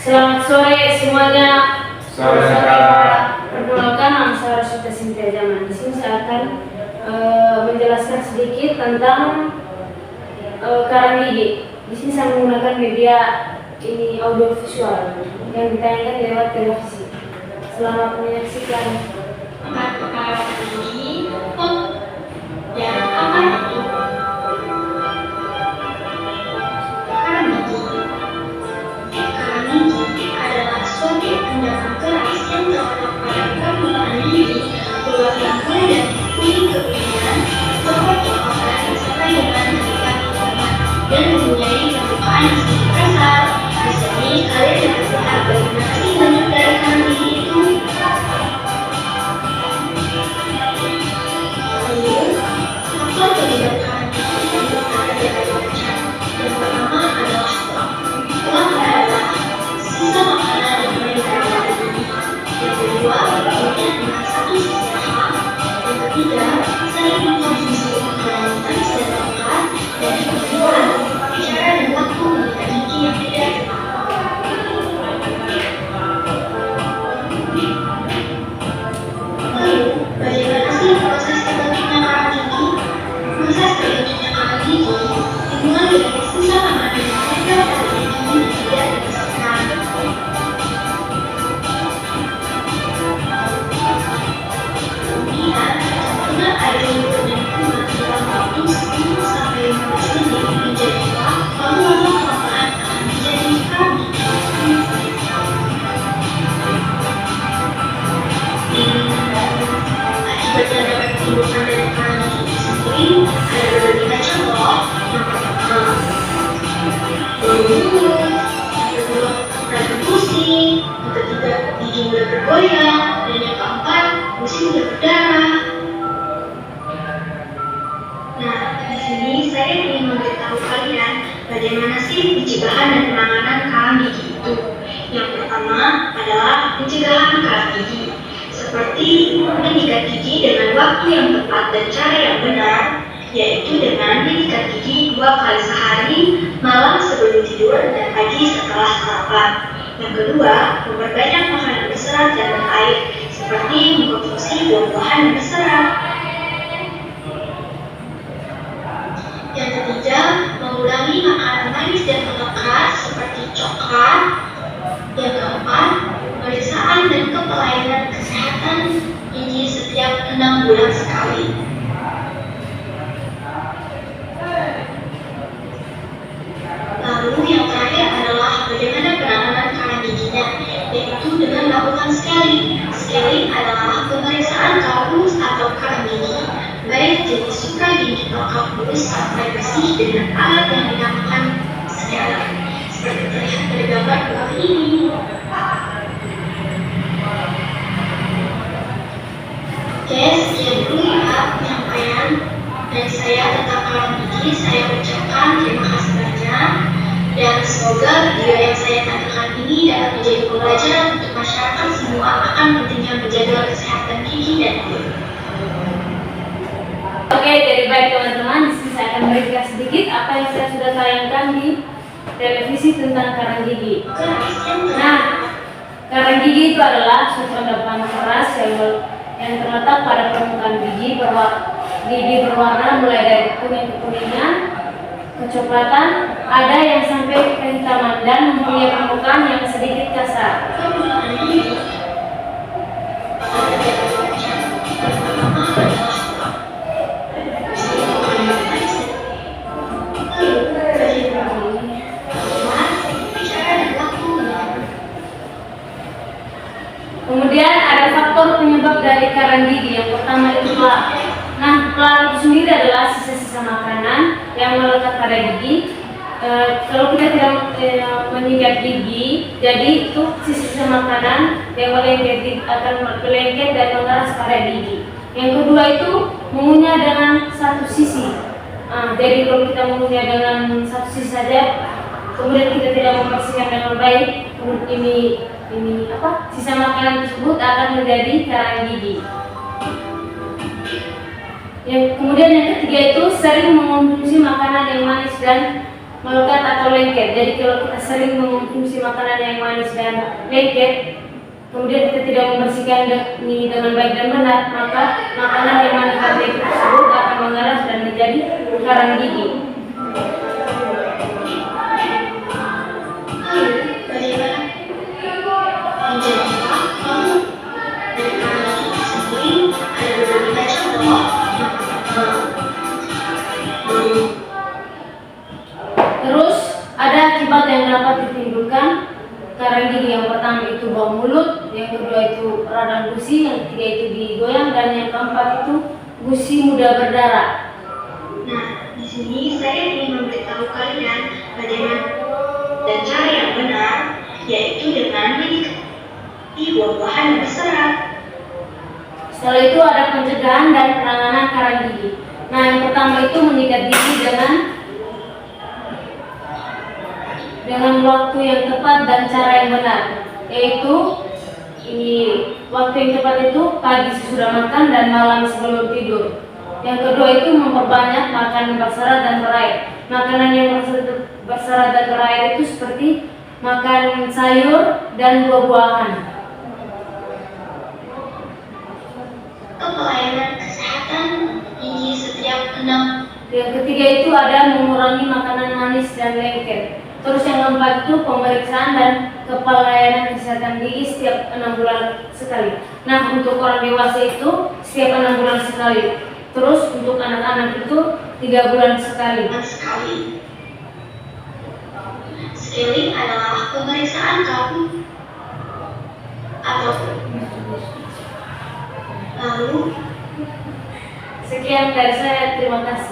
Selamat sore semuanya. Sore, Kak. Perkenalkan, nama saya Rosita Sintia Jaman. Di sini saya akan menjelaskan sedikit tentang karang gigi. Di sini saya menggunakan media ini audiovisual yang ditayangkan lewat televisi. Selamat menyaksikan. Karang gigi, dan apa itu? Karang gigi adalah suatu tindakan keras yang terhadap pada permukaan gigi, keluarga kulit dan kulit kekuningan, seperti orang disertai dengan ketika hitam dan mempunyai permukaan yang sedikit kasar. Di sini kalian dapat lihat bagaimana sih bentuk dari karang gigi itu. Lalu, faktor penyebab karang gigi itu ada beberapa macam. Yang pertama adalah tulang. Tulang adalah sisa makanan yang menempel pada gigi. Yang kedua, gigi dengan satu sisi rahang. Yang ketiga, sering mengkonsumsi makanan yang manis dan lengkap. Dan yang keempat, bicara dan waktu mengikat gigi yang tidak tepat. Lalu, bagaimana sih proses terbentuknya karang gigi? Proses terbentuknya karang gigi dimulai dari sisa makanan yang menempel pada gigi yang tidak dibersihkan. Kemudian, campuran air liur dan kuman dalam waktu 10 sampai 15 menit menjadi kuat, lalu lama-kelamaan akan menjadi karang gigi. Akibat yang dapat ditimbulkan dari karang gigi sendiri ada berbagai macam loh. Yang pertama, bau mulut. Yang kedua, rasa pusing. Yang ketiga, gigi mulai bergoyang. Dan yang keempat, gusi mulai berdarah. Nah, di sini saya ingin memberitahu kalian bagaimana sih pencegahan dan penanganan karang gigi itu. Yang pertama adalah pencegahan karang gigi, seperti menyikat gigi dengan waktu yang tepat dan cara yang benar, yaitu dengan menyikat gigi 2 kali sehari, malam sebelum tidur dan pagi setelah sarapan. Yang kedua, memperbanyak makanan berserat dan berair, seperti mengkonsumsi buah-buahan yang berserat. Yang ketiga, mengurangi makanan manis dan pengeras seperti coklat. Yang keempat, pemeriksaan dan kepelayanan kesehatan gigi setiap 6 bulan sekali. Lalu yang terakhir adalah bagaimana penanganan karang giginya, yaitu dengan melakukan scaling. Scaling adalah pemeriksaan kalkulus atau karang gigi, baik jenis supragingital kalkulus sampai bersih dengan alat yang dinamakan scaler, seperti terlihat pada gambar di bawah ini. Oke, sekian dulu ya penyampaian dari saya tentang karang gigi. Saya ucapkan terima kasih banyak, dan semoga video yang saya katakan ini dapat menjadi pembelajaran untuk masyarakat semua akan pentingnya menjaga kesehatan gigi dan mulut. Oke, jadi baik teman-teman, di sini saya akan berikan sedikit apa yang saya sudah tayangkan di televisi tentang karang gigi. Nah, karang gigi itu adalah suatu endapan keras yang terletak pada permukaan gigi berwarna mulai dari kuning-kekuningan, kecoklatan, ada yang sampai kehitaman dan mempunyai permukaan yang sedikit kasar. Kemudian ada faktor penyebab dari karang gigi. Yang pertama itu plak. Nah, plak itu sendiri adalah sisa-sisa makanan yang melekat pada gigi. Kalau kita tidak menyikat gigi, jadi itu sisa-sisa makanan yang melengket akan melengket dan mengeras pada gigi. Yang kedua itu mengunyah dengan satu sisi. Jadi kalau kita mengunyah dengan satu sisi saja, kemudian kita tidak membersihkan dengan baik, sisa makanan tersebut akan menjadi karang gigi. Kemudian yang ketiga itu sering mengonsumsi makanan yang manis dan melekat atau lengket. Jadi kalau kita sering mengonsumsi makanan yang manis dan lengket, kemudian kita tidak membersihkan ini dengan baik dan benar, maka makanan yang manis dan lengket tersebut akan mengeras dan menjadi karang gigi. Bagaimana menjadi kamu dari makanan itu sendiri ada beberapa contoh. Terus ada akibat yang dapat ditimbulkan karang gigi. Yang pertama itu bau mulut, yang kedua itu radang gusi, yang ketiga itu digoyang, dan yang keempat itu gusi mudah berdarah. Nah, di sini saya ingin memberitahu kalian bagaimana dan cara yang benar, yaitu dengan menikmati buah-buahan yang berserat. Setelah itu ada pencegahan dan penanganan karang gigi. Nah, yang pertama itu menyikat gigi dengan waktu yang tepat dan cara yang benar, yaitu waktu yang tepat itu pagi sesudah makan dan malam sebelum tidur. Yang kedua itu memperbanyak makan berserat dan berair. Makanan yang berserat dan berair itu seperti makan sayur dan buah-buahan. Pelayanan kesehatan gigi setiap 6. Yang ketiga itu ada mengurangi makanan manis dan lengket. Terus yang keempat itu pemeriksaan dan pelayanan kesehatan gigi setiap 6 bulan sekali. Nah, untuk orang dewasa itu setiap 6 bulan sekali. Terus untuk anak-anak itu 3 bulan sekali. Scaling adalah pemeriksaan kamu atau lalu Sekian dari saya, terima kasih.